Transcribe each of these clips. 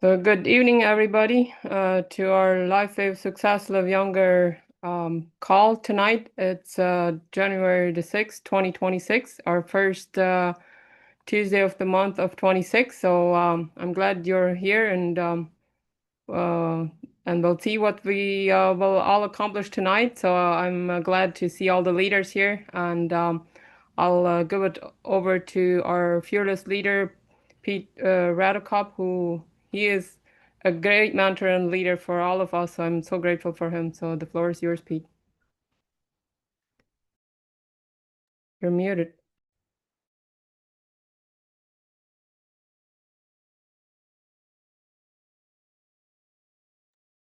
So good evening, everybody, to our LifeWave Success LiveYounger call tonight. It's January the 6th, 2026, our first Tuesday of the month of 26. So I'm glad you're here, uh, and we'll see what we will all accomplish tonight. So I'm glad to see all the leaders here, and I'll give it over to our fearless leader, Pete Radicop, who he is a great mentor and leader for all of us. So I'm so grateful for him. So the floor is yours, Pete. You're muted.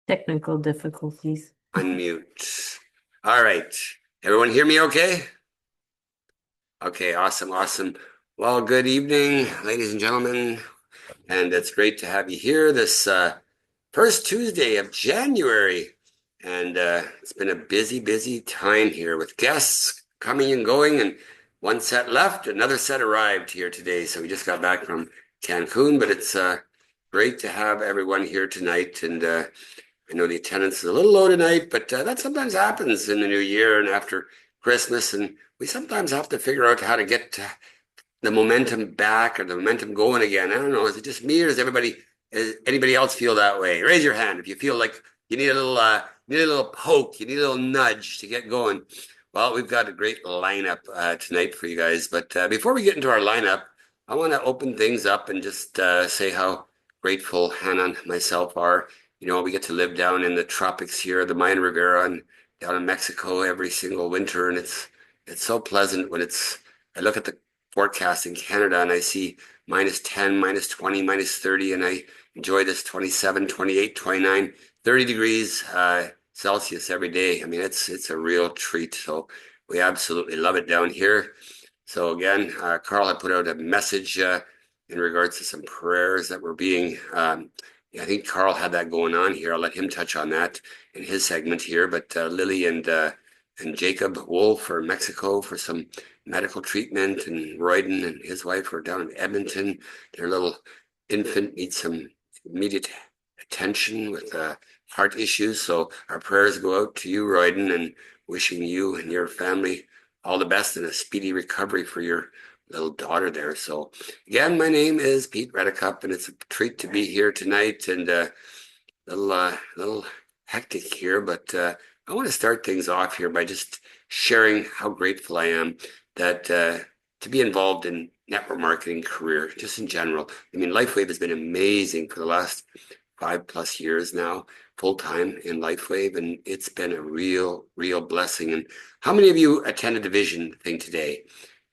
Technical difficulties. Unmute. All right. Everyone hear me okay? Okay, awesome, awesome. Well, good evening, ladies and gentlemen. And it's great to have you here this first Tuesday of January. And it's been a busy, busy time here with guests coming and going. And one set left, another set arrived here today. So we just got back from Cancun, but it's great to have everyone here tonight. And I know the attendance is a little low tonight, but that sometimes happens in the new year and after Christmas. And we sometimes have to figure out how to get the momentum back or the momentum going again. I don't know. Is it just me or does anybody else feel that way? Raise your hand if you feel like you need a little poke, you need a little nudge to get going. Well, we've got a great lineup tonight for you guys. But before we get into our lineup, I want to open things up and just say how grateful Hannah and myself are. You know, we get to live down in the tropics here, the Mayan Riviera, and down in Mexico every single winter, and it's so pleasant when I look at the forecast in Canada and I see -10, -20, -30, and I enjoy this 27, 28, 29, 30 degrees Celsius every day. I mean, it's a real treat. So we absolutely love it down here. So again, Carl had put out a message in regards to some prayers that were being. I think Carl had that going on here. I'll let him touch on that in his segment here. But Lily and Jacob Wolf for Mexico for some medical treatment, and Royden and his wife were down in Edmonton. Their little infant needs some immediate attention with heart issues. So our prayers go out to you, Royden, and wishing you and your family all the best and a speedy recovery for your little daughter there. So again, my name is Pete Redicup, and it's a treat to be here tonight, and little hectic here, but I want to start things off here by just sharing how grateful I am that to be involved in network marketing career, just in general. I mean, LifeWave has been amazing for the last 5+ years now, full time in LifeWave, and it's been a real, real blessing. And how many of you attended the vision thing today?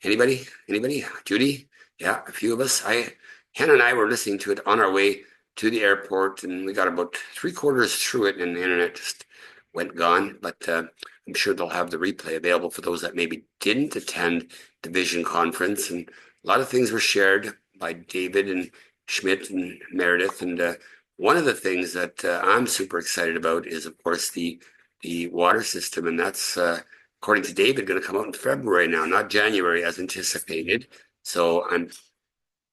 Anybody? Anybody? Judy? Yeah, a few of us. Hannah and I were listening to it on our way to the airport, and we got about 3/4 through it, and the internet just went gone. But I'm sure they'll have the replay available for those that maybe didn't attend the Vision Conference. And a lot of things were shared by David and Schmidt and Meredith. And one of the things that I'm super excited about is, of course, the water system, and that's according to David, going to come out in February now, not January as anticipated. So I'm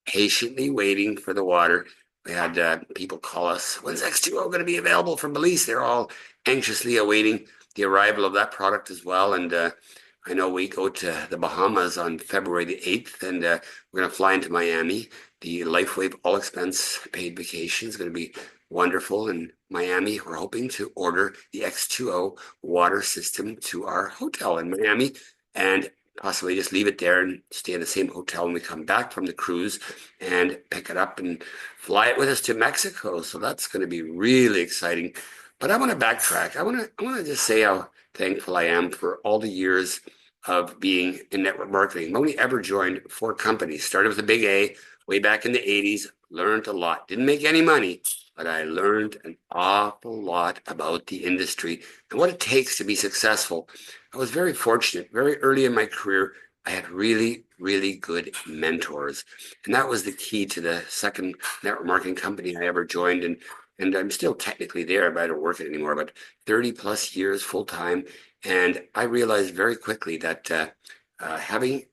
patiently waiting for the water. We had people call us, when's X2O going to be available from Belize? They're all anxiously awaiting the arrival of that product as well. And I know we go to the Bahamas on February the 8th, and we're going to fly into Miami. The LifeWave all expense paid vacation is going to be wonderful in Miami. We're hoping to order the X2O water system to our hotel in Miami, and possibly just leave it there and stay in the same hotel when we come back from the cruise, and pick it up and fly it with us to Mexico. So that's going to be really exciting. But I want to backtrack. I want to just say how thankful I am for all the years of being in network marketing. I only ever joined 4 companies. Started with a big A way back in the 80s. Learned a lot. Didn't make any money, but I learned an awful lot about the industry and what it takes to be successful. I was very fortunate. Very early in my career, I had really, really good mentors. And that was the key to the second network marketing company I ever joined. And I'm still technically there, but I don't work it anymore, but 30+ years full time. And I realized very quickly that having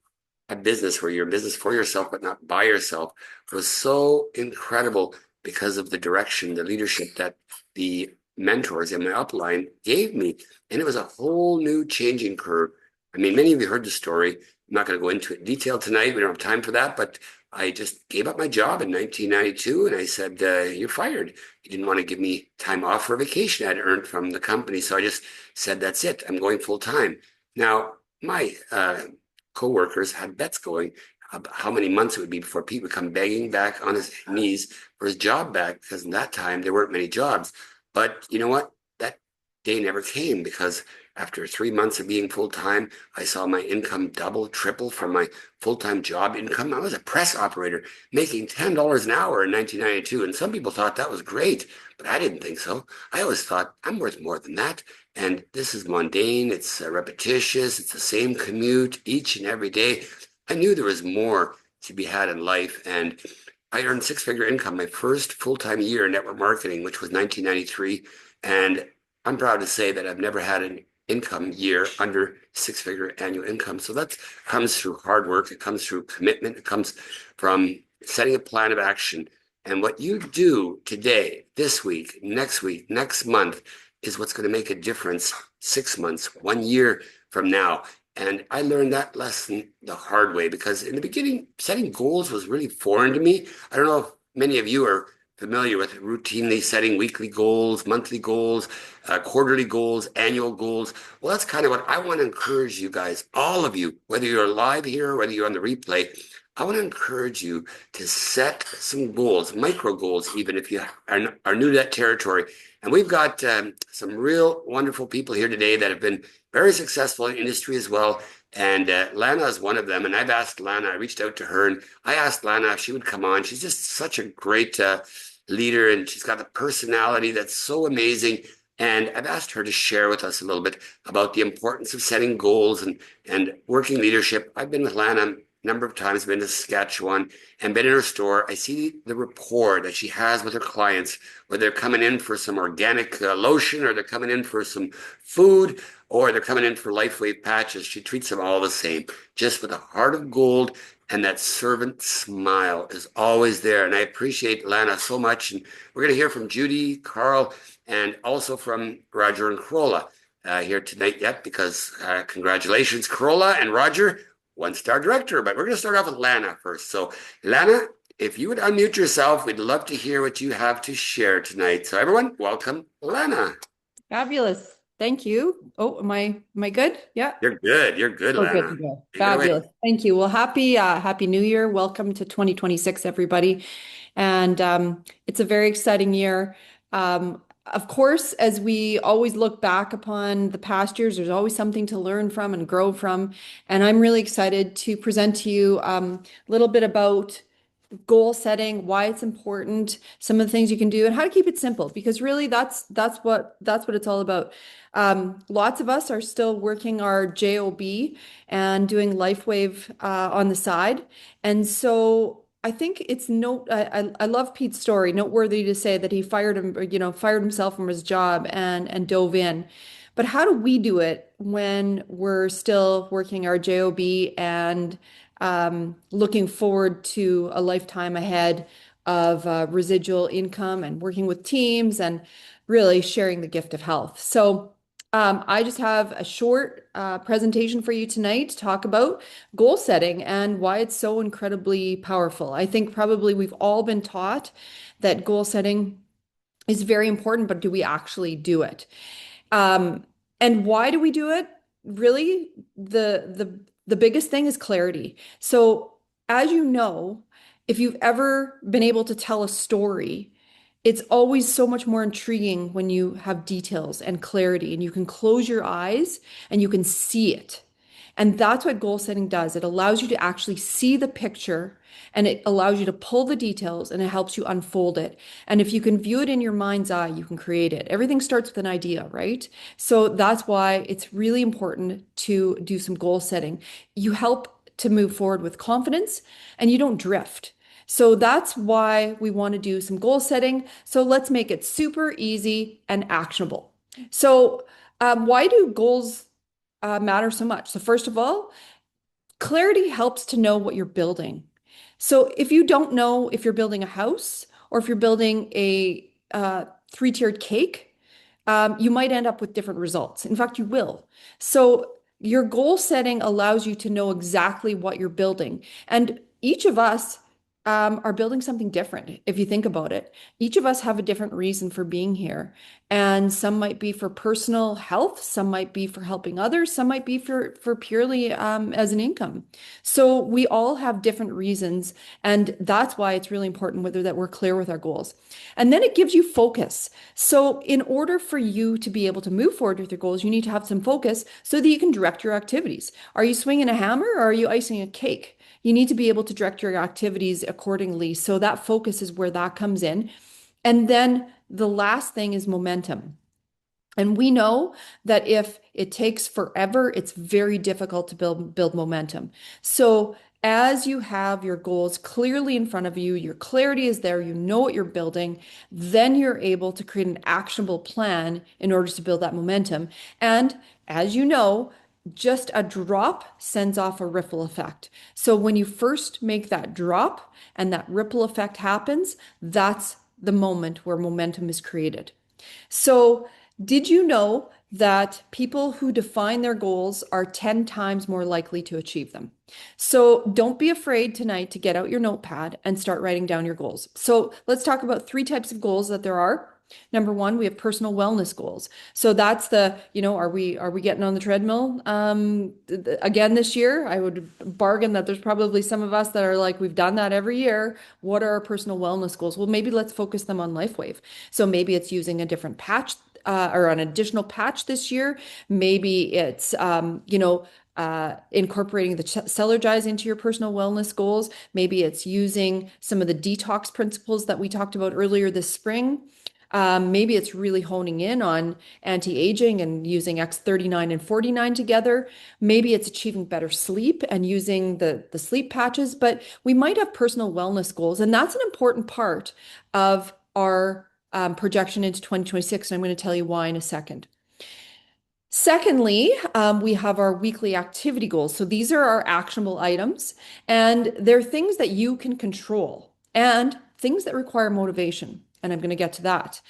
a business where you're a business for yourself, but not by yourself, was so incredible because of the direction, the leadership that the mentors in my upline gave me. And it was a whole new changing curve. I mean, many of you heard the story. I'm not going to go into it in detail tonight. We don't have time for that, but I just gave up my job in 1992 and I said, you're fired. You didn't want to give me time off for vacation I'd earned from the company. So I just said, that's it. I'm going full time. Now, my co-workers had bets going about how many months it would be before Pete would come begging back on his knees for his job back, because in that time there weren't many jobs. But you know what? That day never came, because after 3 months of being full-time, I saw my income double, triple from my full-time job income. I was a press operator making $10 an hour in 1992, and some people thought that was great, but I didn't think so. I always thought I'm worth more than that. And this is mundane, it's repetitious, it's the same commute each and every day. I knew there was more to be had in life, and I earned six-figure income my first full-time year in network marketing, which was 1993. And I'm proud to say that I've never had an income year under six-figure annual income. So that comes through hard work. It comes through commitment. It comes from setting a plan of action. And what you do today, this week, next month is what's going to make a difference 6 months, 1 year from now. And I learned that lesson the hard way, because in the beginning, setting goals was really foreign to me. I don't know if many of you are familiar with routinely setting weekly goals, monthly goals, quarterly goals, annual goals. Well, that's kind of what I want to encourage you guys, all of you, whether you're live here, whether you're on the replay. I want to encourage you to set some goals, micro goals, even if you are new to that territory. And we've got some real wonderful people here today that have been very successful in industry as well. And Lana is one of them. And I've asked Lana, I reached out to her and I asked Lana if she would come on. She's just such a great leader, and she's got the personality that's so amazing. And I've asked her to share with us a little bit about the importance of setting goals and working leadership. I've been with Lana a number of times, been to Saskatchewan and been in her store. I see the rapport that she has with her clients, whether they're coming in for some organic lotion, or they're coming in for some food, or they're coming in for LifeWave patches. She treats them all the same, just with a heart of gold, and that servant smile is always there. And I appreciate Lana so much. And we're going to hear from Judy, Carl, and also from Roger and Corolla here tonight yet, because congratulations, Corolla and Roger, one-star director. But we're going to start off with Lana first. So Lana, if you would unmute yourself, we'd love to hear what you have to share tonight. So everyone, welcome Lana. Fabulous. Thank you. Oh, am I good? Yeah. You're good. You're good, Oh, Lana. good to go. Take it away. Fabulous. Thank you. Well, happy New Year. Welcome to 2026, everybody. And it's a very exciting year. Of course, as we always look back upon the past years, there's always something to learn from and grow from. And I'm really excited to present to you a little bit about goal setting, why it's important, some of the things you can do, and how to keep it simple. Because really, that's what it's all about. Lots of us are still working our job and doing LifeWave on the side, and so I think it's I love Pete's story. Noteworthy to say that he fired himself from his job and dove in. But how do we do it when we're still working our job and looking forward to a lifetime ahead of residual income and working with teams and really sharing the gift of health? So I just have a short presentation for you tonight to talk about goal setting and why it's so incredibly powerful. I think probably we've all been taught that goal setting is very important, but do we actually do it? And why do we do it? Really, the biggest thing is clarity. So, as you know, if you've ever been able to tell a story, it's always so much more intriguing when you have details and clarity and you can close your eyes and you can see it. And that's what goal setting does. It allows you to actually see the picture and it allows you to pull the details and it helps you unfold it. And if you can view it in your mind's eye, you can create it. Everything starts with an idea, right? So that's why it's really important to do some goal setting. You help to move forward with confidence and you don't drift. So that's why we want to do some goal setting. So let's make it super easy and actionable. So why do goals matter so much? So first of all, clarity helps to know what you're building. So if you don't know if you're building a house or if you're building a three-tiered cake, you might end up with different results. In fact, you will. So your goal setting allows you to know exactly what you're building. And each of us are building something different. If you think about it, each of us have a different reason for being here. And some might be for personal health, some might be for helping others, some might be for purely as an income. So we all have different reasons. And that's why it's really important whether that we're clear with our goals. And then it gives you focus. So in order for you to be able to move forward with your goals, you need to have some focus so that you can direct your activities. Are you swinging a hammer or are you icing a cake? You need to be able to direct your activities accordingly. So that focus is where that comes in. And then the last thing is momentum. And we know that if it takes forever, it's very difficult to build momentum. So as you have your goals clearly in front of you, your clarity is there, you know what you're building, then you're able to create an actionable plan in order to build that momentum. And as you know, just a drop sends off a ripple effect. So when you first make that drop and that ripple effect happens, that's the moment where momentum is created. So, did you know that people who define their goals are 10 times more likely to achieve them? So, don't be afraid tonight to get out your notepad and start writing down your goals. So, let's talk about three types of goals that there are. Number one, we have personal wellness goals. So that's are we getting on the treadmill again this year? I would bargain that there's probably some of us that are like, we've done that every year. What are our personal wellness goals? Well, maybe let's focus them on LifeWave. So maybe it's using a different patch or an additional patch this year. Maybe it's incorporating the Cellergize into your personal wellness goals. Maybe it's using some of the detox principles that we talked about earlier this spring. Maybe it's really honing in on anti-aging and using X39 and 49 together. Maybe it's achieving better sleep and using the sleep patches, but we might have personal wellness goals. And that's an important part of our projection into 2026. And I'm going to tell you why in a second. Secondly, we have our weekly activity goals. So these are our actionable items, and they're things that you can control and things that require motivation. And I'm going to get to that.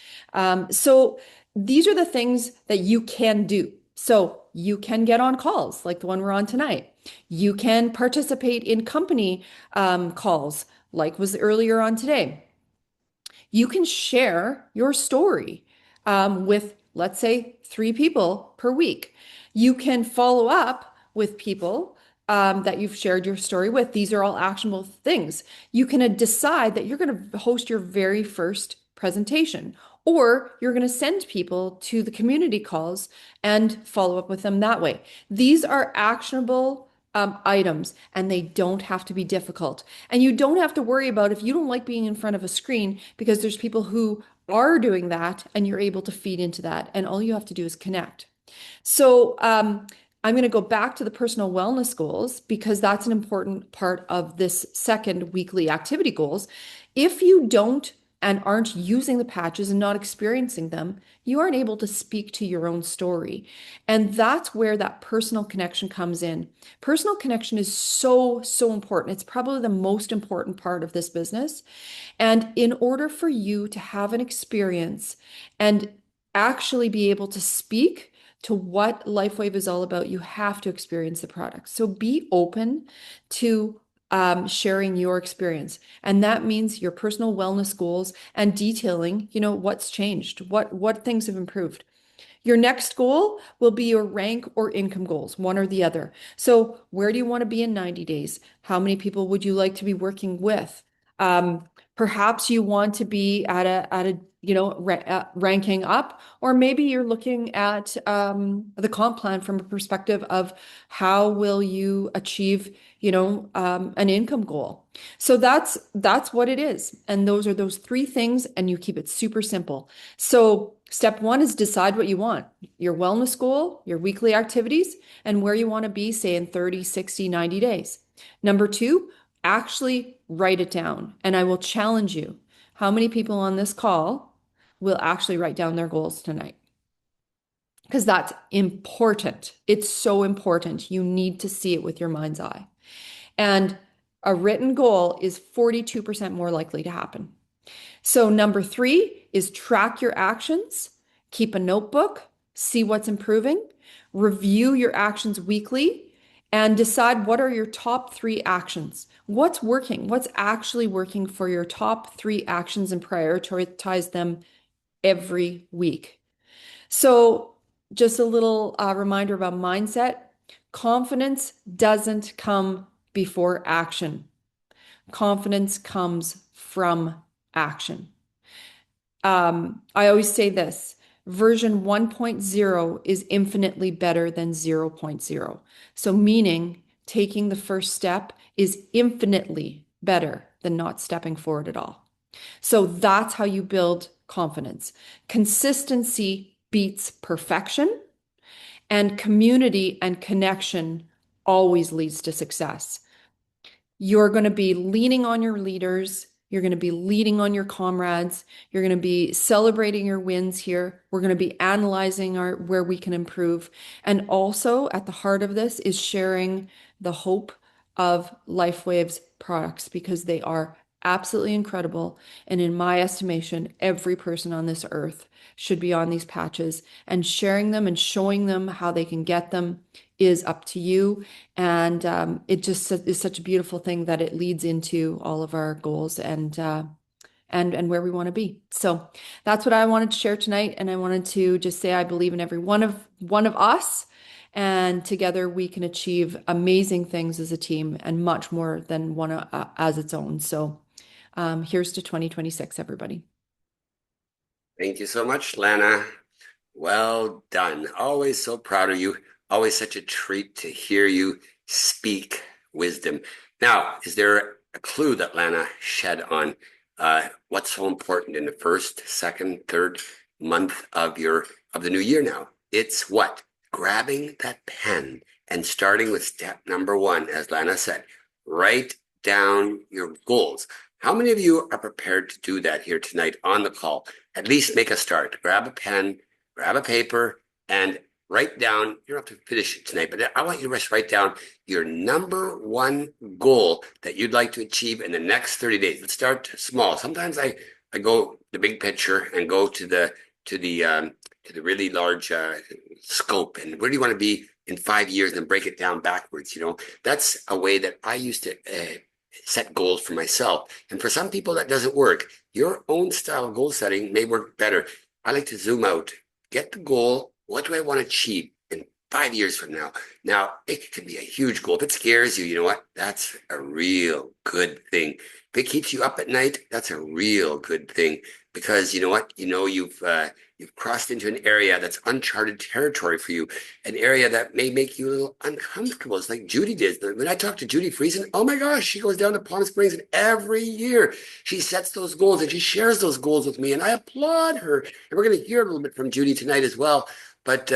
So these are the things that you can do. So you can get on calls like the one we're on tonight. You can participate in company calls like was earlier on today. You can share your story with, let's say, 3 people per week. You can follow up with people that you've shared your story with. These are all actionable things. You can decide that you're going to host your very first presentation, or you're going to send people to the community calls and follow up with them that way. These are actionable items, and they don't have to be difficult. And you don't have to worry about if you don't like being in front of a screen, because there's people who are doing that and you're able to feed into that. And all you have to do is connect. So I'm going to go back to the personal wellness goals because that's an important part of this second weekly activity goals. If you don't and aren't using the patches and not experiencing them, you aren't able to speak to your own story. And that's where that personal connection comes in. Personal connection is so, so important. It's probably the most important part of this business. And in order for you to have an experience and actually be able to speak to what LifeWave is all about, you have to experience the product. So be open to sharing your experience. And that means your personal wellness goals and detailing, what's changed, what things have improved. Your next goal will be your rank or income goals, one or the other. So where do you want to be in 90 days? How many people would you like to be working with? Perhaps you want to be at a ranking up, or maybe you're looking at the comp plan from a perspective of how will you achieve, an income goal. So that's what it is. And those are those 3 things, and you keep it super simple. So step 1 is decide what you want, your wellness goal, your weekly activities, and where you want to be, say in 30, 60, 90 days. Number 2, actually write it down. And I will challenge you. How many people on this call will actually write down their goals tonight? Because that's important. It's so important. You need to see it with your mind's eye. And a written goal is 42% more likely to happen. So number 3 is track your actions, keep a notebook, see what's improving, review your actions weekly, and decide what are your top 3 actions. What's working? What's actually working for your top 3 actions and prioritize them every week. So just a little reminder about mindset. Confidence doesn't come before action. Confidence comes from action. I always say this, version 1.0 is infinitely better than 0.0. So meaning taking the first step is infinitely better than not stepping forward at all. So that's how you build confidence. Consistency beats perfection, and community and connection always leads to success. You're going to be leaning on your leaders. You're going to be leading on your comrades. You're going to be celebrating your wins here. We're going to be analyzing where we can improve. And also at the heart of this is sharing the hope of LifeWave's products because they are absolutely incredible. And in my estimation, every person on this earth should be on these patches, and sharing them and showing them how they can get them is up to you. And it just is such a beautiful thing that it leads into all of our goals and where we want to be. So that's what I wanted to share tonight. And I wanted to just say I believe in every one of us. And together we can achieve amazing things as a team and much more than one as its own. So here's to 2026, everybody. Thank you so much, Lana. Well done. Always so proud of you. Always such a treat to hear you speak wisdom. Now, is there a clue that Lana shed on what's so important in the first, second, third month of the new year now? It's what? Grabbing that pen and starting with step number 1, as Lana said, write down your goals. How many of you are prepared to do that here tonight on the call? At least make a start. Grab a pen, grab a paper, and write down. You don't have to finish it tonight, but I want you to just write down your number 1 goal that you'd like to achieve in the next 30 days. Let's start small. Sometimes I go the big picture and go to the really large scope, and where do you want to be in 5 years, and break it down backwards. That's a way that I used to set goals for myself. And for some people that doesn't work. Your own style of goal setting may work better. I like to zoom out, get the goal. What do I want to achieve in 5 years from now? Now, it could be a huge goal. If it scares you, you know what? That's a real good thing. If it keeps you up at night, that's a real good thing, because you know what? You've crossed into an area that's uncharted territory for you, an area that may make you a little uncomfortable. It's like Judy did. When I talk to Judy Friesen, oh my gosh, she goes down to Palm Springs, and every year she sets those goals and she shares those goals with me, and I applaud her. And we're going to hear a little bit from Judy tonight as well. But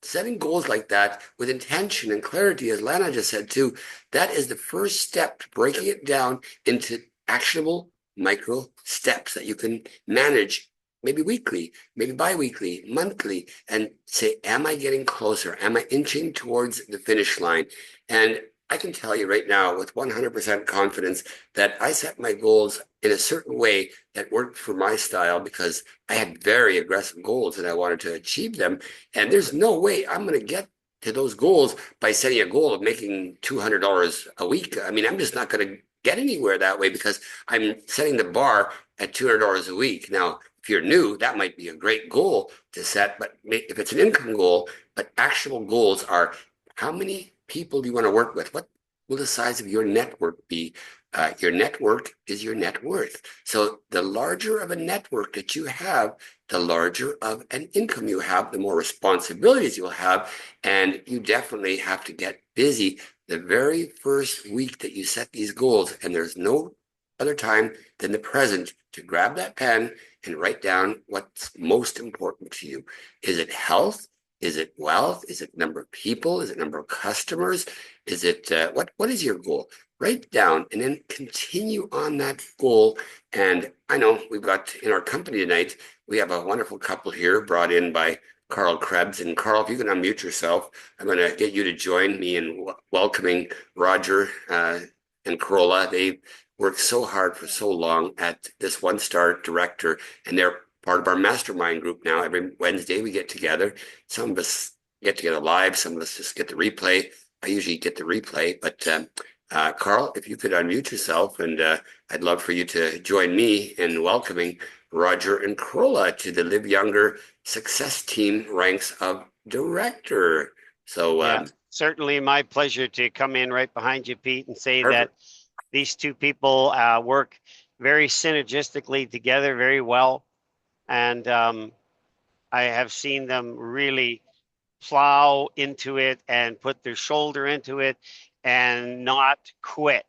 setting goals like that with intention and clarity, as Lana just said too, that is the first step to breaking it down into actionable micro steps that you can manage, maybe weekly, maybe bi-weekly, monthly, and say, am I getting closer? Am I inching towards the finish line? And I can tell you right now with 100% confidence that I set my goals in a certain way that worked for my style, because I had very aggressive goals and I wanted to achieve them. And there's no way I'm going to get to those goals by setting a goal of making $200 a week. I mean, I'm just not going to get anywhere that way, because I'm setting the bar at $200 a week. Now, if you're new, that might be a great goal to set, but if it's an income goal, but actionable goals are, how many people do you want to work with? What will the size of your network be? Your network is your net worth. So the larger of a network that you have, the larger of an income you have, the more responsibilities you'll have. And you definitely have to get busy the very first week that you set these goals. And there's no other time than the present to grab that pen and write down what's most important to you. Is it health? Is it wealth? Is it number of people? Is it number of customers? Is it what is your goal? Write it down and then continue on that goal. And I know we've got in our company tonight, we have a wonderful couple here brought in by Carl Krebs. And Carl, if you can unmute yourself, I'm going to get you to join me in welcoming Roger and Corolla. They worked so hard for so long at this one-star director, and they're part of our mastermind group now. Every Wednesday we get together. Some of us get together live, some of us just get the replay. I usually get the replay, but Carl, if you could unmute yourself, and I'd love for you to join me in welcoming Roger and Crolla to the LiveYounger Success Team ranks of director. So Yeah, certainly my pleasure to come in right behind you, Pete, and say perfect. that these two people work very synergistically together very well. And I have seen them really plow into it and put their shoulder into it and not quit.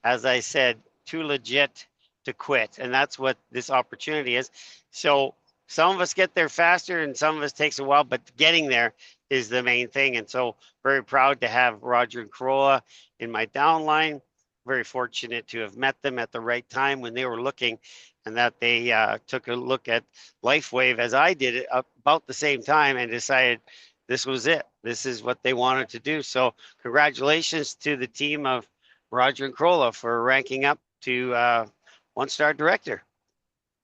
As I said, too legit to quit. And that's what this opportunity is. So some of us get there faster and some of us takes a while, but getting there is the main thing. And so very proud to have Roger and Corolla in my downline. Very fortunate to have met them at the right time when they were looking, and that they took a look at LifeWave as I did it about the same time and decided this was it. This is what they wanted to do. So congratulations to the team of Roger and Corolla for ranking up to one-star director.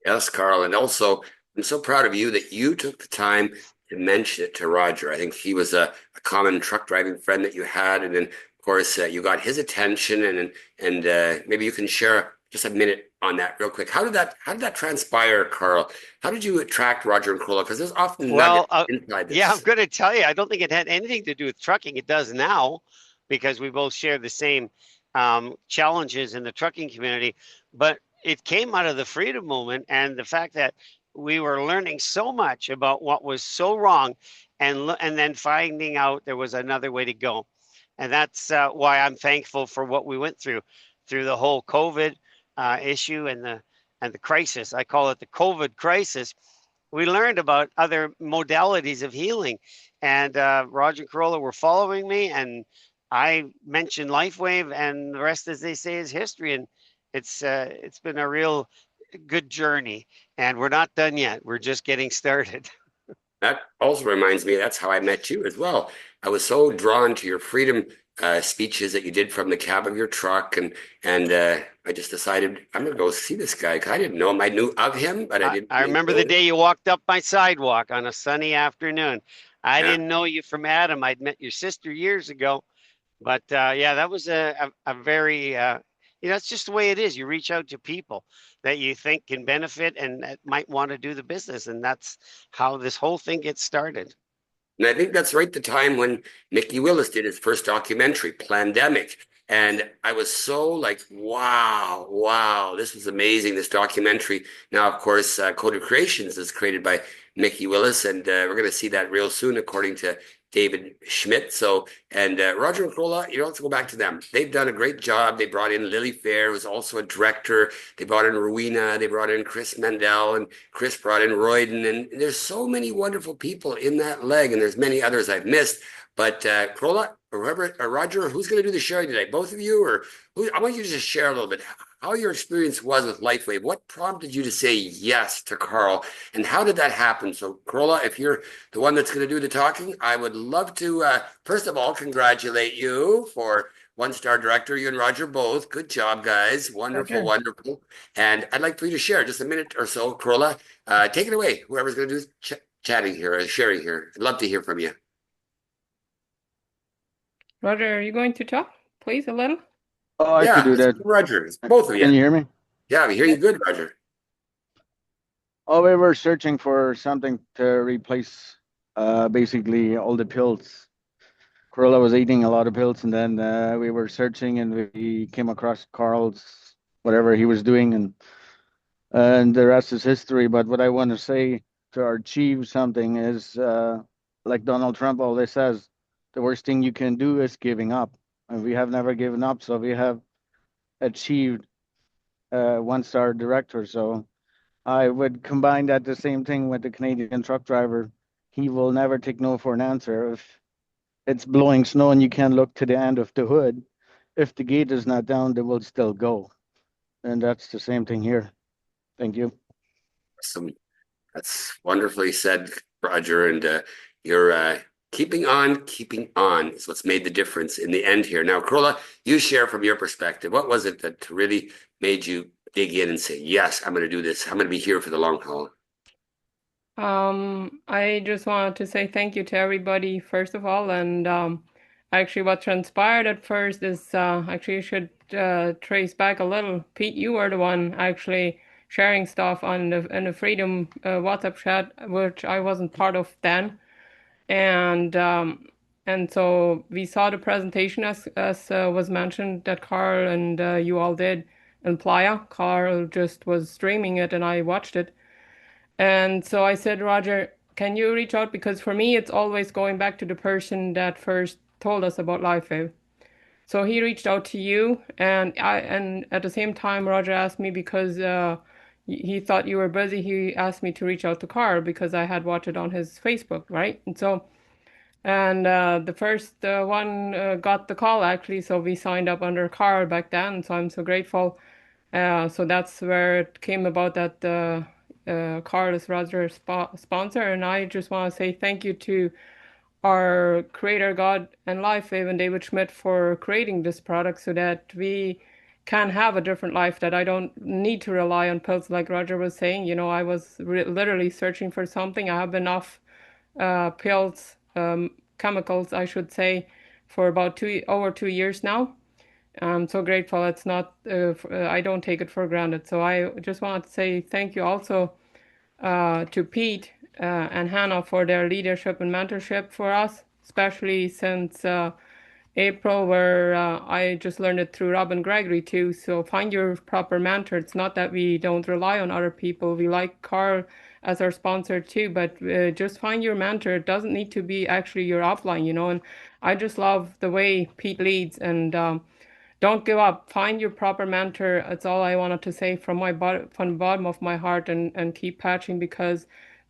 Yes, Carl. And also, I'm so proud of you that you took the time to mention it to Roger. I think he was a common truck driving friend that you had. And then, of course, you got his attention. And maybe you can share just a minute on that real quick. How did that transpire, Carl? How did you attract Roger and Corolla? Because there's often nuggets inside yeah, I'm this. going to tell you, I don't think it had anything to do with trucking. It does now because we both share the same challenges in the trucking community. But it came out of the freedom movement and the fact that we were learning so much about what was so wrong, and then finding out there was another way to go. And that's why I'm thankful for what we went through the whole COVID issue and the crisis. I call it the COVID crisis. We learned about other modalities of healing, and Roger and Corolla were following me, and I mentioned LifeWave, and the rest, as they say, is history. And it's been a real good journey, and we're not done yet. We're just getting started. That also reminds me, that's how I met you as well. I was so drawn to your freedom speeches that you did from the cab of your truck, and I just decided I'm gonna go see this guy. 'Cause I didn't know him. I knew of him, but I didn't I really remember know the him. day you walked up my sidewalk on a sunny afternoon. I Yeah. didn't know you from Adam. I'd met your sister years ago. But yeah, that was a very, it's just the way it is. You reach out to people that you think can benefit and that might want to do the business. And that's how this whole thing gets started. And I think that's right the time when Mickey Willis did his first documentary, Plandemic. And I was so like, wow, wow, this was amazing, this documentary. Now, of course, Code of Creations is created by Mickey Willis, and we're going to see that real soon, according to David Schmidt. So, and Roger and Corolla, let's go back to them. They've done a great job. They brought in Lily Fair, who's also a director. They brought in Rowena. They brought in Chris Mandel, and Chris brought in Royden. And there's so many wonderful people in that leg, and there's many others I've missed. But Corolla, or whoever, or Roger, who's going to do the sharing today? Both of you, or who? I want you to just share a little bit how your experience was with LifeWave. What prompted you to say yes to Carl, and how did that happen? So, Corolla, if you're the one that's going to do the talking, I would love to, first of all, congratulate you for one-star director, you and Roger both. Good job, guys. Wonderful, wonderful. And I'd like for you to share just a minute or so, Corolla. Take it away, whoever's going to do chatting here, sharing here. I'd love to hear from you. Roger, are you going to talk, please, a little? Oh, I could do that. Roger, it's both of you. Can you hear me? Yeah, we hear you good, Roger. Oh, we were searching for something to replace basically all the pills. Corolla was eating a lot of pills, and then we were searching and we came across Carl's whatever he was doing, and the rest is history. But what I want to say to achieve something is like Donald Trump always says, the worst thing you can do is giving up. And we have never given up, so we have achieved one-star director. So I would combine that the same thing with the Canadian truck driver. He will never take no for an answer. If it's blowing snow and you can't look to the end of the hood, if the gate is not down, they will still go. And that's the same thing here. Thank you. Awesome. That's wonderfully said, Roger. And you're keeping on is what's made the difference in the end here. Now, Corolla, you share from your perspective. What was it that really made you dig in and say, yes, I'm going to do this. I'm going to be here for the long haul? I just wanted to say thank you to everybody, first of all. And actually, what transpired at first is actually, you should trace back a little. Pete, you were the one actually sharing stuff on the Freedom WhatsApp chat, which I wasn't part of then. And so we saw the presentation as was mentioned that Carl and you all did in Playa. Carl just was streaming it, and I watched it. And so I said, Roger, can you reach out? Because for me, it's always going back to the person that first told us about LifeWave. So he reached out to you, and at the same time, Roger asked me because he thought you were busy. He asked me to reach out to Carl because I had watched it on his Facebook, right? And the first one got the call actually, so we signed up under Carl back then. So I'm so grateful. So that's where it came about that Carl is Roger's sponsor, and I just want to say thank you to our creator God and LifeWave and David Schmidt for creating this product so that we can have a different life, that I don't need to rely on pills like Roger was saying. You know, I was literally searching for something. I have been off pills, chemicals, I should say, for about over 2 years now. I'm so grateful. It's not, I don't take it for granted. So I just want to say thank you also to Pete and Hannah for their leadership and mentorship for us, especially since April, where I just learned it through Robin Gregory too. So find your proper mentor. It's not that we don't rely on other people. We like Carl as our sponsor too, but just find your mentor. It doesn't need to be actually your upline, you know. And I just love the way Pete leads, and don't give up. Find your proper mentor. That's all I wanted to say from from the bottom of my heart, and keep patching, because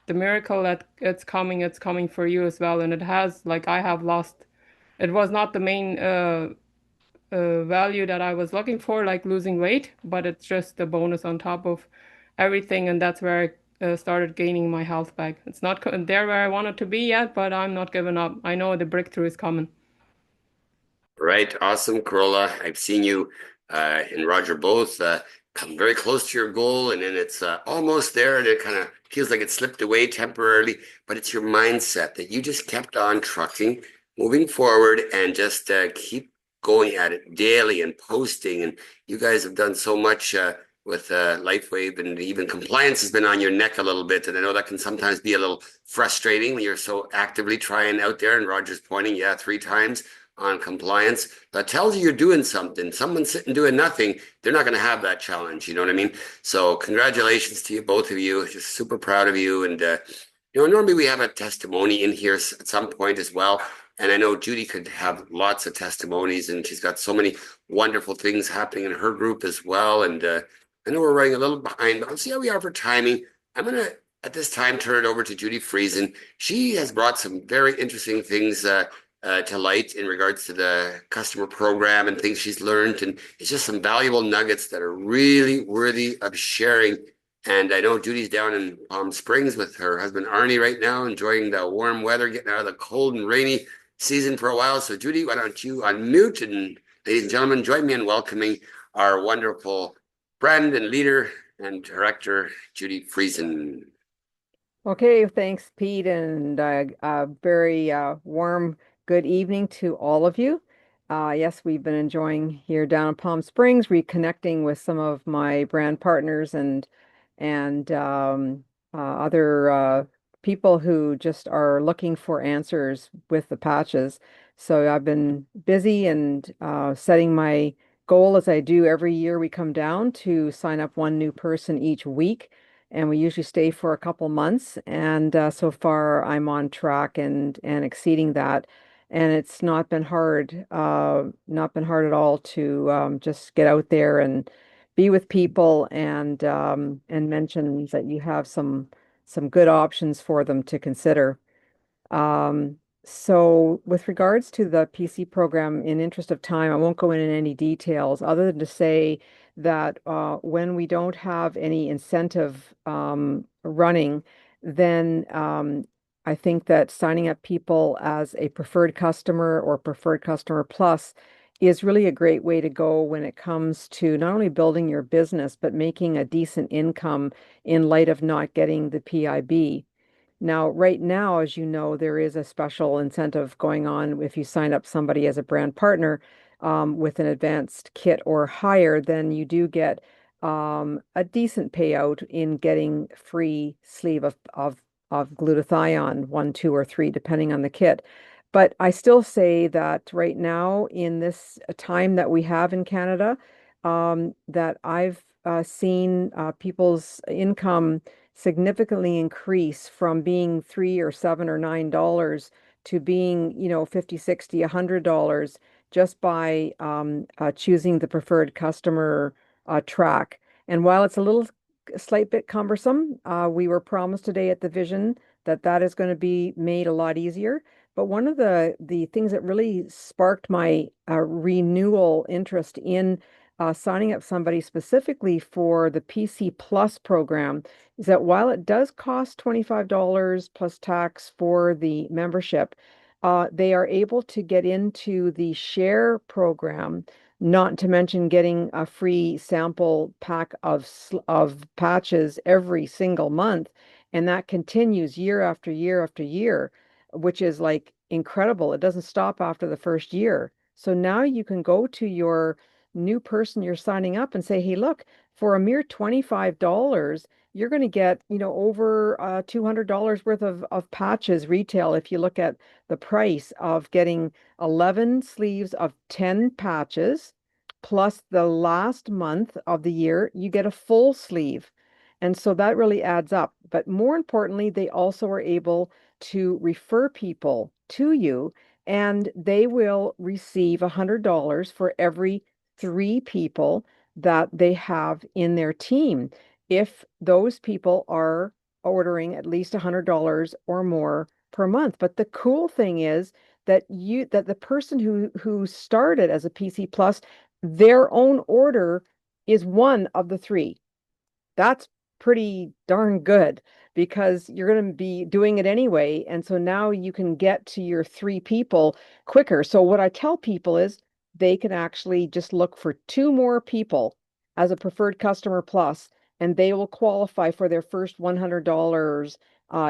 the miracle that it's coming for you as well. And it has, like I have lost. It was not the main value that I was looking for, like losing weight, but it's just a bonus on top of everything, and that's where I started gaining my health back. It's not there where I wanted to be yet, but I'm not giving up. I know the breakthrough is coming. Right. Awesome, Corolla. I've seen you and Roger both come very close to your goal, and then it's almost there, and it kind of feels like it slipped away temporarily, but it's your mindset that you just kept on trucking, moving forward, and just keep going at it daily and posting. And you guys have done so much with LifeWave, and even compliance has been on your neck a little bit. And I know that can sometimes be a little frustrating when you're so actively trying out there. And Roger's pointing, yeah, 3 times on compliance. That tells you you're doing something. Someone sitting doing nothing, they're not going to have that challenge. You know what I mean? So congratulations to you, both of you. Just super proud of you. And normally we have a testimony in here at some point as well. And I know Judy could have lots of testimonies, and she's got so many wonderful things happening in her group as well. And I know we're running a little behind, but let's see how we are for timing. I'm going to, at this time, turn it over to Judy Friesen. She has brought some very interesting things to light in regards to the customer program and things she's learned. And it's just some valuable nuggets that are really worthy of sharing. And I know Judy's down in Palm Springs with her husband Arnie right now, enjoying the warm weather, getting out of the cold and rainy season for a while. So Judy, why don't you unmute, and ladies and gentlemen, join me in welcoming our wonderful friend and leader and director, Judy Friesen. Okay, thanks, Pete, and a very warm good evening to all of you. Yes, we've been enjoying here down in Palm Springs, reconnecting with some of my brand partners and other people who just are looking for answers with the patches. So I've been busy and setting my goal, as I do every year. We come down to sign up one new person each week, and we usually stay for a couple months. And so far, I'm on track and exceeding that. And it's not been hard at all to just get out there and be with people and mention that you have some good options for them to consider. Um, so with regards to the PC program, in interest of time, I won't go into any details other than to say that when we don't have any incentive running, then I think that signing up people as a preferred customer or preferred customer plus is really a great way to go when it comes to not only building your business, but making a decent income in light of not getting the PIB. Now, right now, as you know, there is a special incentive going on. If you sign up somebody as a brand partner with an advanced kit or higher, then you do get a decent payout in getting free sleeve of glutathione, one, two, or three, depending on the kit. But I still say that right now, in this time that we have in Canada, that I've seen people's income significantly increase from being $3 or $7 or $9 to being, you know, 50, 60, $100 just by choosing the preferred customer track. And while it's a slight bit cumbersome, we were promised today at the Vision that that is going to be made a lot easier. But one of the things that really sparked my renewal interest in signing up somebody specifically for the PC Plus program is that while it does cost $25 plus tax for the membership, they are able to get into the share program, not to mention getting a free sample pack of patches every single month. And that continues year after year after year, which is like incredible. It doesn't stop after the first year. So now you can go to your new person you're signing up and say, hey, look, for a mere $25, you're going to get, you know, over $200 worth of patches retail if you look at the price of getting 11 sleeves of 10 patches, plus the last month of the year, you get a full sleeve. And so that really adds up. But more importantly, they also are able to refer people to you, and they will receive $100 for every 3 people that they have in their team if those people are ordering at least $100 or more per month. But the cool thing is that the person who started as a PC Plus, their own order is one of the 3. That's pretty darn good because you're going to be doing it anyway. And so now you can get to your 3 people quicker. So what I tell people is they can actually just look for 2 more people as a preferred customer plus, and they will qualify for their first $100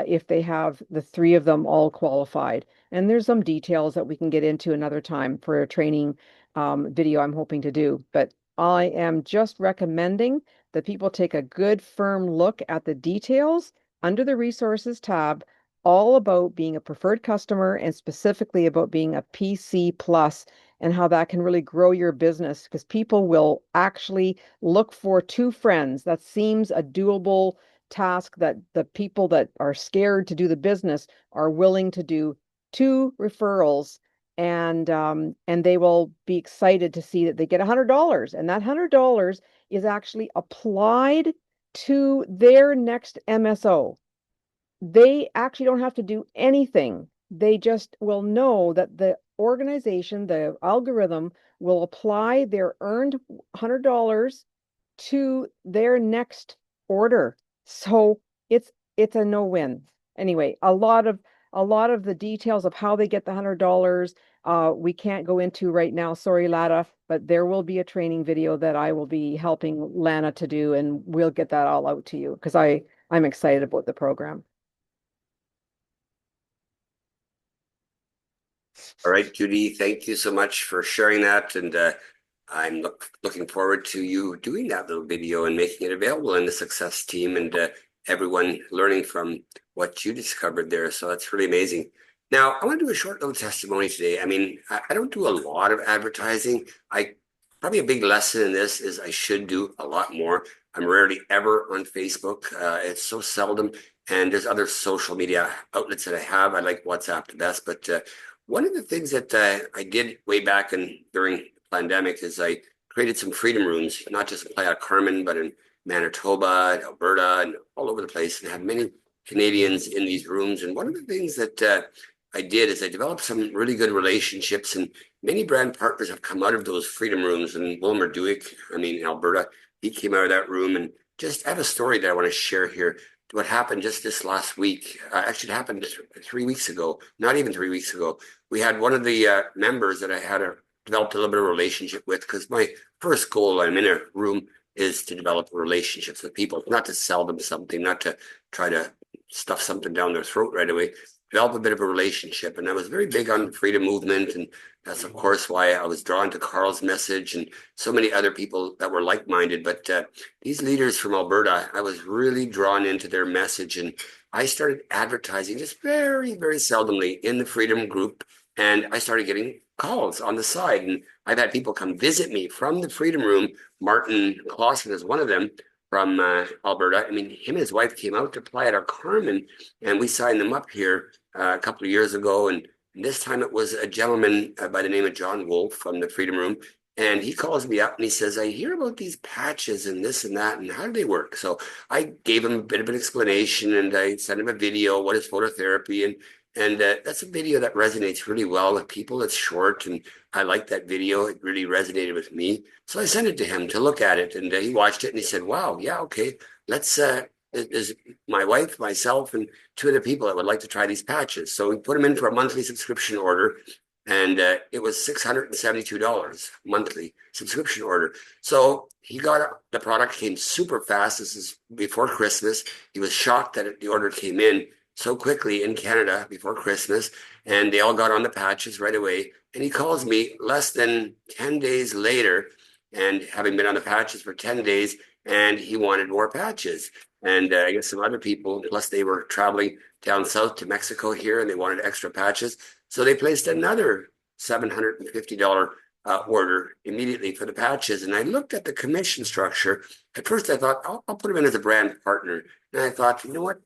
if they have the 3 of them all qualified. And there's some details that we can get into another time for a training video I'm hoping to do. But I am just recommending that people take a good firm look at the details under the resources tab, all about being a preferred customer and specifically about being a PC plus and how that can really grow your business because people will actually look for 2 friends. That seems a doable task that the people that are scared to do the business are willing to do 2 referrals, and they will be excited to see that they get $100, and that $100 is actually applied to their next MSO. They actually don't have to do anything. They just will know that the organization, the algorithm, will apply their earned $100 to their next order. So it's a no-win. Anyway, a lot of the details of how they get the $100 we can't go into right now. Sorry, Lada, but there will be a training video that I will be helping Lana to do, and we'll get that all out to you because I'm excited about the program. All right, Judy, thank you so much for sharing that. And I'm looking forward to you doing that little video and making it available in the success team and everyone learning from what you discovered there. So that's really amazing. Now, I want to do a short little testimony today. I mean, I don't do a lot of advertising. Probably a big lesson in this is I should do a lot more. I'm rarely ever on Facebook. It's so seldom. And there's other social media outlets that I have. I like WhatsApp the best, but one of the things that I did way back during the pandemic is I created some freedom rooms, not just in Playa Carmen, but in Manitoba, and Alberta, and all over the place, and had many Canadians in these rooms. And one of the things that I did is I developed some really good relationships, and many brand partners have come out of those freedom rooms. And Wilmer Dewick, in Alberta, he came out of that room, and just I have a story that I want to share here. what happened just this last week. Actually, it happened 3 weeks ago, not even 3 weeks ago. We had one of the members that I had developed a little bit of a relationship with, because my first goal, I'm in a room, is to develop relationships with people, not to sell them something, not to try to stuff something down their throat right away. Develop a bit of a relationship. And I was very big on freedom movement. And that's, of course, why I was drawn to Carl's message and so many other people that were like-minded. But these leaders from Alberta, I was really drawn into their message. And I started advertising just very, very seldomly in the freedom group. And I started getting calls on the side. And I've had people come visit me from the freedom room. Martin Clausen is one of them, from Alberta. I mean, him and his wife came out to Playa del Carmen, and we signed them up here a couple of years ago. And this time it was a gentleman by the name of John Wolf from the Freedom Room. And he calls me up and he says, I hear about these patches and this and that, and how do they work? So I gave him a bit of an explanation, and I sent him a video, what is phototherapy? And that's a video that resonates really well with people. It's short, and I liked that video. It really resonated with me. So I sent it to him to look at it, and he watched it and he said, wow, yeah, okay, let's, there's my wife, myself, and two other people that would like to try these patches. So we put them in for a monthly subscription order, and it was $672 monthly subscription order. So he got the product, came super fast. This is before Christmas. He was shocked that the order came in so quickly in Canada before Christmas, and they all got on the patches right away. And he calls me less than 10 days later, and having been on the patches for 10 days, and he wanted more patches. And I guess some other people, plus they were traveling down south to Mexico here, and they wanted extra patches. So they placed another $750 order immediately for the patches. And I looked at the commission structure. At first I thought, I'll put him in as a brand partner. And I thought, you know what?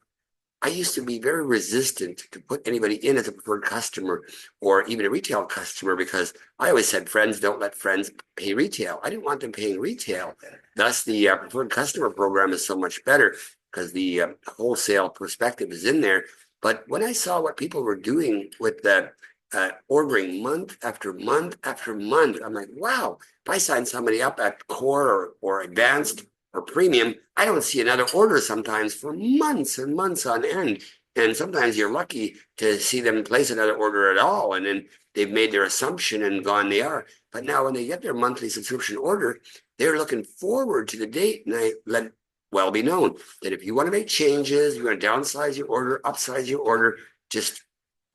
I used to be very resistant to put anybody in as a preferred customer or even a retail customer, because I always said friends don't let friends pay retail. I didn't want them paying retail. Thus, the preferred customer program is so much better because the wholesale perspective is in there. But when I saw what people were doing with the ordering month after month after month, I'm like, wow, if I sign somebody up at core or advanced or premium, I don't see another order sometimes for months and months on end. And sometimes you're lucky to see them place another order at all. And then they've made their assumption and gone they are. But now when they get their monthly subscription order, they're looking forward to the date. And I let it well be known that if you want to make changes, you want to downsize your order, upsize your order, just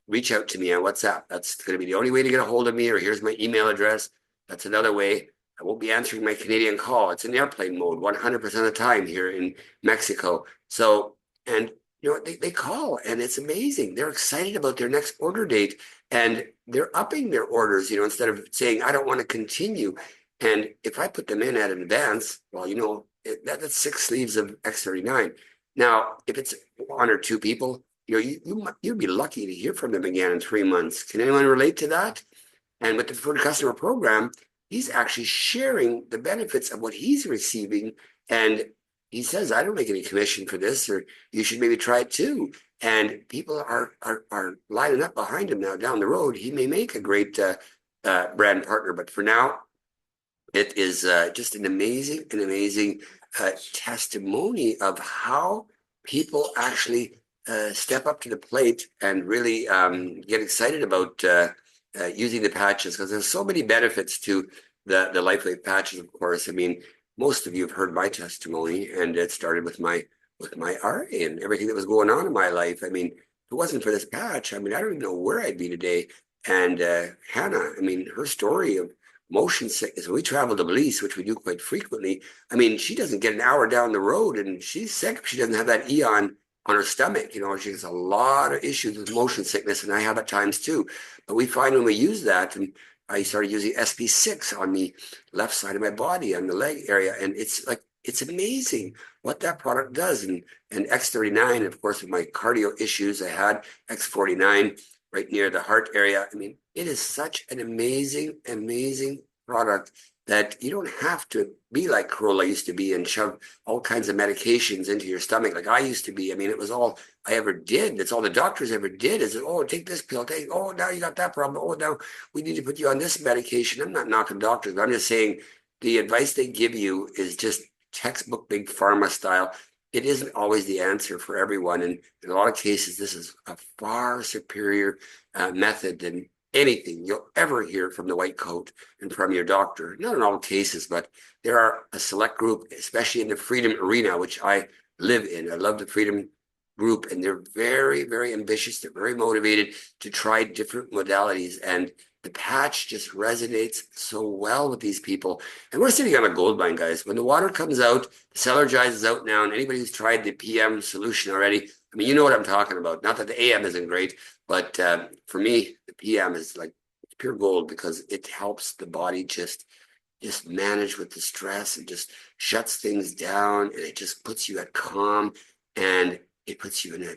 reach out to me on WhatsApp. That's going to be the only way to get a hold of me, or here's my email address. That's another way. I won't be answering my Canadian call. It's in airplane mode 100% of the time here in Mexico. So, and you know, they call and it's amazing. They're excited about their next order date, and they're upping their orders, you know, instead of saying, I don't want to continue. And if I put them in at an advance, well, you know, that's 6 sleeves of X39. Now, if it's 1 or 2 people, you know, you'd be lucky to hear from them again in 3 months. Can anyone relate to that? And with the preferred customer program, he's actually sharing the benefits of what he's receiving. And he says, I don't make any commission for this, or you should maybe try it too. And people are lining up behind him now down the road. He may make a great brand partner, but for now, it is just an amazing testimony of how people actually step up to the plate and really get excited about using the patches, because there's so many benefits to the LifeWave patches, of course. I mean, most of you have heard my testimony, and it started with my RA and everything that was going on in my life. I mean, if it wasn't for this patch, I mean, I don't even know where I'd be today. And Hannah, I mean, her story of motion sickness, we travel to Belize, which we do quite frequently. I mean, she doesn't get an hour down the road and she's sick. She doesn't have that Eon on her stomach. You know, she has a lot of issues with motion sickness, and I have at times too. But we find when we use that, and I started using SP6 on the left side of my body, on the leg area, and it's like, it's amazing what that product does. And X39, of course, with my cardio issues, I had X49 right near the heart area. I mean, it is such an amazing product that you don't have to be like Corolla used to be and shove all kinds of medications into your stomach like I used to be. I mean, it was all I ever did. That's all the doctors ever did is, oh, take this pill, oh, now you got that problem. Oh, now we need to put you on this medication. I'm not knocking doctors, but I'm just saying the advice they give you is just textbook big pharma style. it isn't always the answer for everyone. And in a lot of cases, this is a far superior method than anything you'll ever hear from the white coat and from your doctor. Not in all cases, but there are a select group, especially in the freedom arena, which I live in. I love the freedom group, and they're very, very ambitious. They're very motivated to try different modalities. And the patch just resonates so well with these people. And we're sitting on a gold mine, guys. When the water comes out, the Celergize is out now, and anybody who's tried the PM solution already, I mean, you know what I'm talking about. Not that the AM isn't great, but for me, the PM is like pure gold because it helps the body just manage with the stress and just shuts things down, and it just puts you at calm, and it puts you in a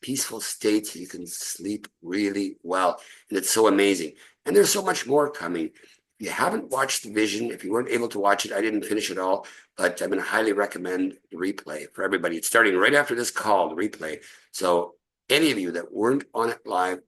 peaceful state so you can sleep really well. And it's so amazing. And there's so much more coming. If you haven't watched the vision, if you weren't able to watch it, I didn't finish it all, but I'm going to highly recommend the replay for everybody. It's starting right after this call, the replay. So any of you that weren't on it live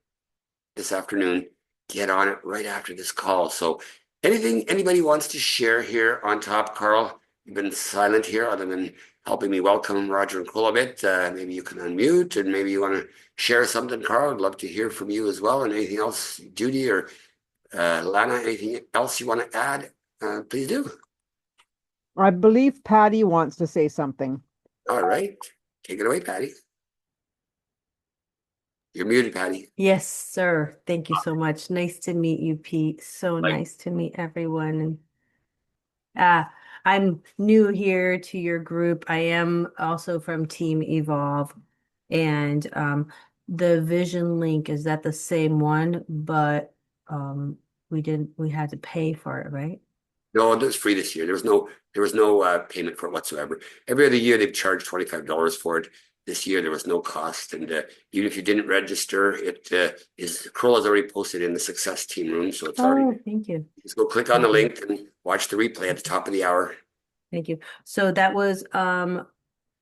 this afternoon, get on it right after this call. So anything anybody wants to share here on top, Carl? You've been silent here other than helping me welcome Roger and Cole a bit. Maybe you can unmute and maybe you want to share something, Carl. I'd love to hear from you as well. And anything else, Judy or Lana, anything else you want to add? Please do. I believe Patty wants to say something. All right. Take it away, Patty. You're muted, Patty. Yes, sir. Thank you so much. Nice to meet you, Pete. So Right. nice to meet everyone. And I'm new here to your group. I am also from Team Evolve. And the vision link, is that the same one? But we had to pay for it, right? No, it was free this year. There was no payment for it whatsoever. Every other year they've charged $25 for it. This year there was no cost, and even if you didn't register, it Kroll has already posted in the success team room, so it's already. Oh, thank you. Just go click on the Thank you. link and watch the replay at the top of the hour. Thank you. So that was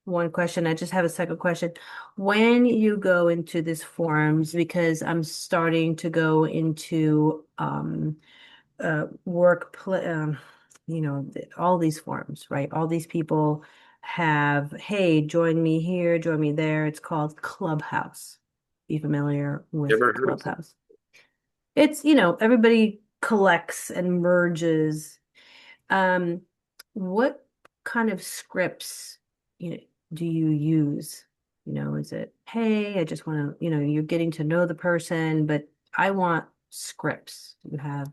one question. I just have a second question. When you go into these forums, because I'm starting to go into all these forums, right? All these people have, hey, join me here, join me there. It's called Clubhouse. Be familiar with Never heard of it? Clubhouse. It's, everybody collects and merges. What kind of scripts, do you use? Is it, hey, I just want to, you're getting to know the person, but I want scripts. You have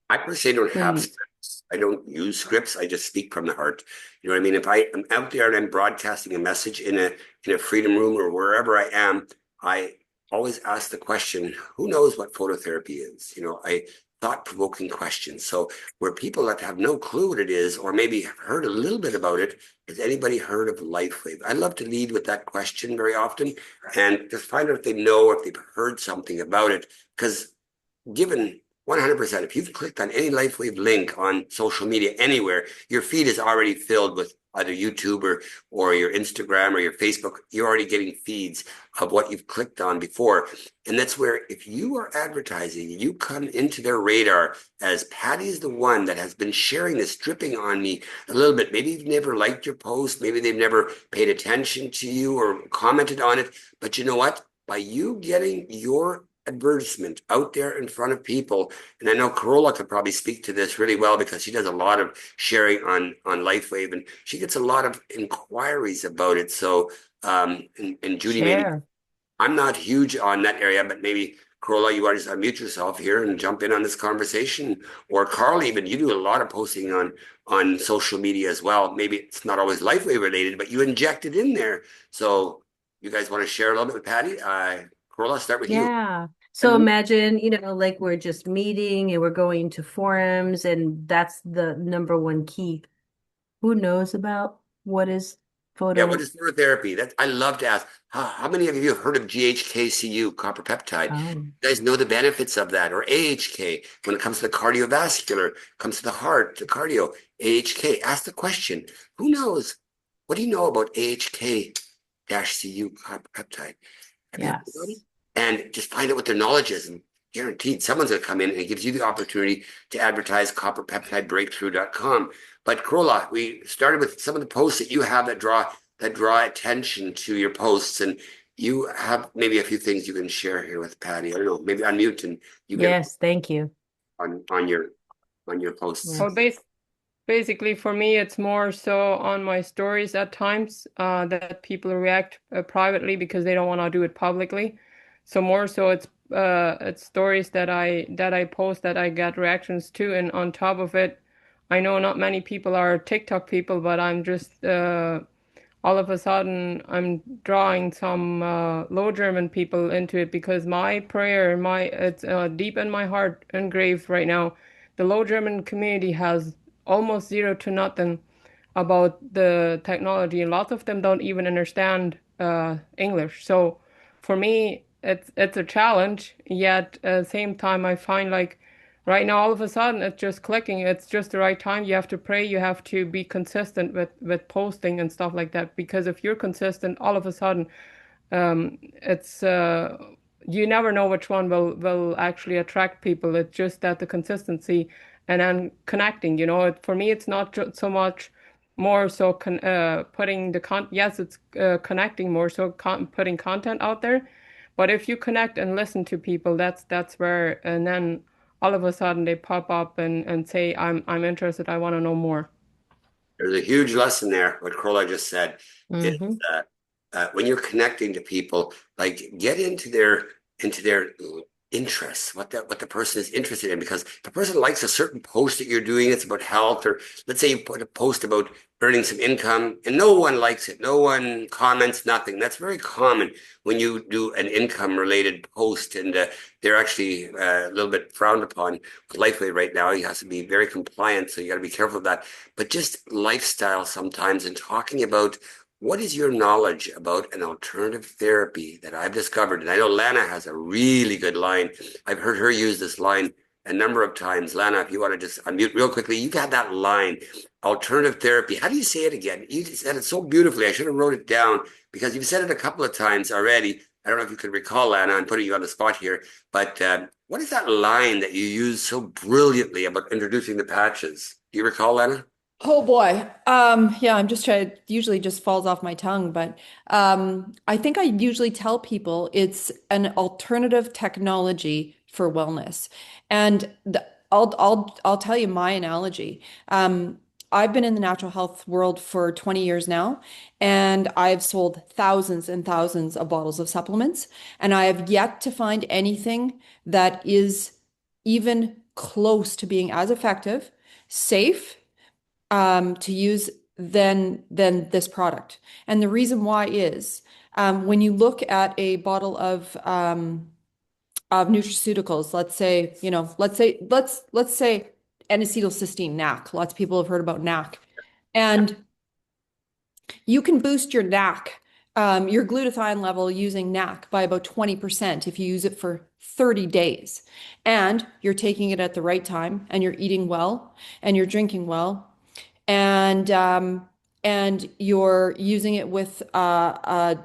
I personally don't have when scripts. I don't use scripts. I just speak from the heart. You know what I mean? If I am out there and I'm broadcasting a message in a freedom room or wherever I am, I always ask the question, who knows what phototherapy is? I thought-provoking questions. So where people that have no clue what it is, or maybe have heard a little bit about it, has anybody heard of LifeWave? I love to lead with that question very often and just find out if they know or if they've heard something about it. Because given 100%, if you've clicked on any LifeWave link on social media anywhere, your feed is already filled with either YouTube or your Instagram or your Facebook. You're already getting feeds of what you've clicked on before. And that's where if you are advertising, you come into their radar as Patty's the one that has been sharing this, dripping on me a little bit. Maybe you've never liked your post. Maybe they've never paid attention to you or commented on it. But you know what? By you getting your advertisement out there in front of people, and I know Corolla could probably speak to this really well because she does a lot of sharing on LifeWave, and she gets a lot of inquiries about it. So and Judy, maybe share. I'm not huge on that area, but maybe Corolla, you want to just unmute yourself here and jump in on this conversation, or Carl, even you do a lot of posting on social media as well. Maybe it's not always LifeWave related, but you inject it in there. So you guys want to share a little bit with Patty? Corolla, start with you. Yeah. So And imagine, like we're just meeting and we're going to forums, and that's the number one key. Who knows about what is Yeah, what photo? is phototherapy? That I love to ask. How many of you have heard of GHKCU, copper peptide? Oh, You guys know the benefits of that, or AHK when it comes to the cardiovascular, comes to the heart, the cardio, AHK. Ask the question, who knows? What do you know about AHK-CU copper peptide? Have you heard about it? yes. And just find out what their knowledge is, and guaranteed someone's going to come in and it gives you the opportunity to advertise copperpeptidebreakthrough.com. But Corolla, we started with some of the posts that you have that draw that draw attention to your posts. And you have maybe a few things you can share here with Patty. I don't know, maybe unmute and you can Yes, thank you. on your posts. Well, Yes. basically for me, it's more so on my stories at times that people react privately because they don't want to do it publicly. So more so it's stories that I post that I get reactions to, and on top of it, I know not many people are TikTok people, but I'm just all of a sudden I'm drawing some Low German people into it because my prayer, my it's deep in my heart engraved right now. The Low German community has almost zero to nothing about the technology. Lots of them don't even understand English. So for me, it's a challenge. Yet at the same time, I find like right now, all of a sudden, it's just clicking. It's just the right time. You have to pray. You have to be consistent with posting and stuff like that. Because if you're consistent, all of a sudden, it's you never know which one will actually attract people. It's just that the consistency and then connecting. For me, it's not so much more so putting yes, it's connecting more so putting content out there. But if you connect and listen to people, that's where, and then all of a sudden they pop up and say, I'm interested. I want to know more. There's a huge lesson there. What Carla just said is Mm-hmm. when you're connecting to people, like get into their interests, what the person is interested in. Because if a person likes a certain post that you're doing, it's about health, or let's say you put a post about earning some income, and no one likes it, no one comments, nothing. That's very common when you do an income related post, and they're actually a little bit frowned upon with LifeWave right now. You have to be very compliant, so you got to be careful of that. But just lifestyle sometimes, and talking about what is your knowledge about an alternative therapy that I've discovered? And I know Lana has a really good line. I've heard her use this line a number of times. Lana, if you want to just unmute real quickly, you've had that line, alternative therapy. How do you say it again? You said it so beautifully. I should have wrote it down because you've said it a couple of times already. I don't know if you can recall, Lana. I'm putting you on the spot here. But what is that line that you use so brilliantly about introducing the patches? Do you recall, Lana? Oh boy. Yeah, I'm just trying, it usually just falls off my tongue, but I think I usually tell people it's an alternative technology for wellness. And I'll tell you my analogy. I've been in the natural health world for 20 years now, and I've sold thousands and thousands of bottles of supplements, and I have yet to find anything that is even close to being as effective, safe, to use than this product. And the reason why is when you look at a bottle of nutraceuticals, let's say, let's say N-acetylcysteine, NAC. Lots of people have heard about NAC. And you can boost your NAC, your glutathione level using NAC by about 20% if you use it for 30 days. And you're taking it at the right time, and you're eating well, and you're drinking well, and you're using it with the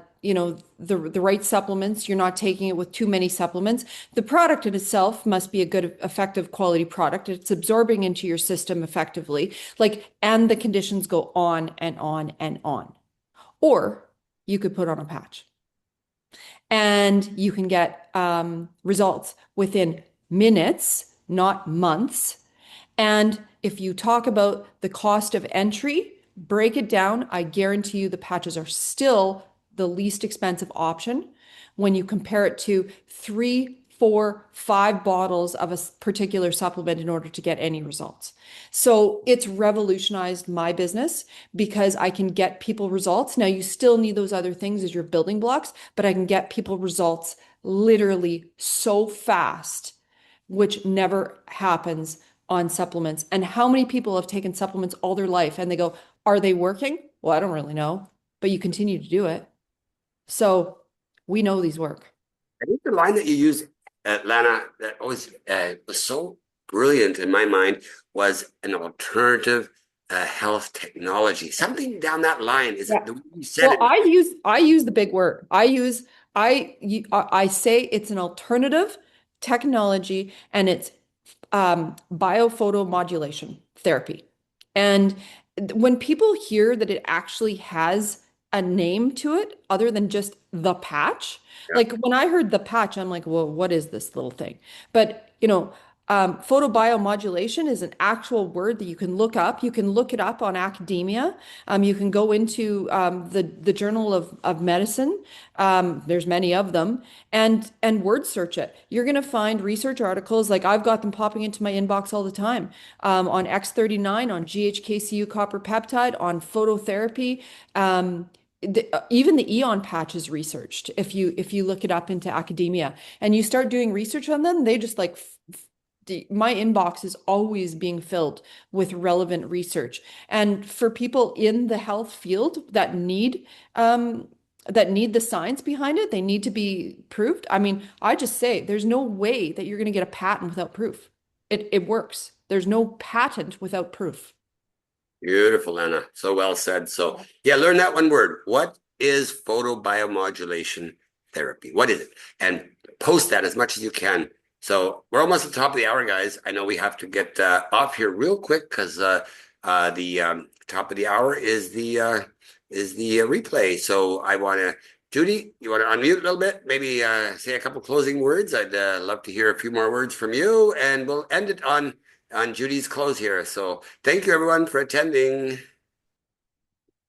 right supplements. You're not taking it with too many supplements. The product in itself must be a good, effective quality product. It's absorbing into your system effectively, and the conditions go on and on and on. Or you could put on a patch, and you can get results within minutes, not months. And if you talk about the cost of entry, break it down, I guarantee you the patches are still the least expensive option when you compare it to 3, 4, 5 bottles of a particular supplement in order to get any results. So it's revolutionized my business because I can get people results. Now, you still need those other things as your building blocks, but I can get people results literally so fast, which never happens on supplements. And how many people have taken supplements all their life and they go, are they working? Well, I don't really know, but you continue to do it. So we know these work. I think the line that you used, Lana, that always was so brilliant in my mind was an alternative health technology. Something down that line. Is it Yeah. the way you said Well, it? I use the big word. I say it's an alternative technology, and it's biophotomodulation therapy. And when people hear that it actually has a name to it other than just the patch. Yeah. Like when I heard the patch, I'm like, well, what is this little thing? But photobiomodulation is an actual word that you can look up. You can look it up on academia. You can go into the Journal of Medicine. There's many of them, and word search it. You're going to find research articles like I've got them popping into my inbox all the time on X39, on GHKCU copper peptide, on phototherapy. Even the Eon patch is researched. If you look it up into academia and you start doing research on them, they just like my inbox is always being filled with relevant research. And for people in the health field that need the science behind it, they need to be proved. I mean, I just say there's no way that you're going to get a patent without proof. It works. There's no patent without proof. Beautiful, Anna. So well said. So yeah, learn that one word. What is photobiomodulation therapy? What is it? And post that as much as you can. So we're almost at the top of the hour, guys. I know we have to get off here real quick because the top of the hour is the replay. So I want to, Judy, you want to unmute a little bit? Maybe say a couple closing words. I'd love to hear a few more words from you, and we'll end it on Judy's close here. So thank you everyone for attending.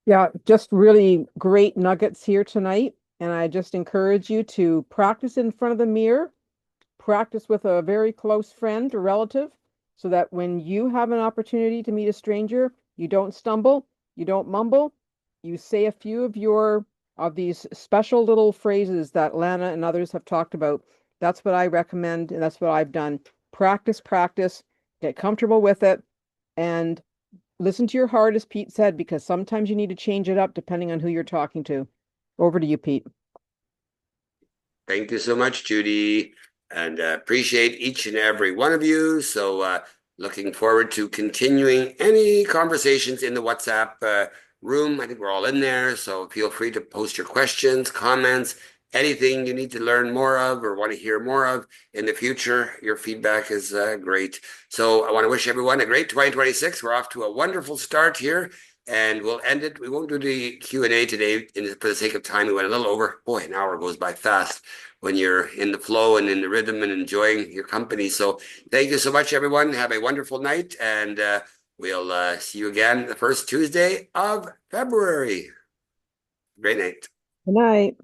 Yeah, just really great nuggets here tonight. And I just encourage you to practice in front of the mirror, practice with a very close friend or relative, so that when you have an opportunity to meet a stranger, you don't stumble, you don't mumble, you say a few of these special little phrases that Lana and others have talked about. That's what I recommend, and that's what I've done. Practice, practice, get comfortable with it, and listen to your heart, as Pete said, because sometimes you need to change it up depending on who you're talking to. Over to you, Pete. Thank you so much, Judy, and appreciate each and every one of you. So looking forward to continuing any conversations in the WhatsApp room. I think we're all in there, so feel free to post your questions, comments, anything you need to learn more of or want to hear more of in the future. Your feedback is great. So I want to wish everyone a great 2026. We're off to a wonderful start here. And we'll end it. We won't do the Q&A today for the sake of time. We went a little over. Boy, an hour goes by fast when you're in the flow and in the rhythm and enjoying your company. So thank you so much, everyone. Have a wonderful night. And we'll see you again the first Tuesday of February. Great night. Good night.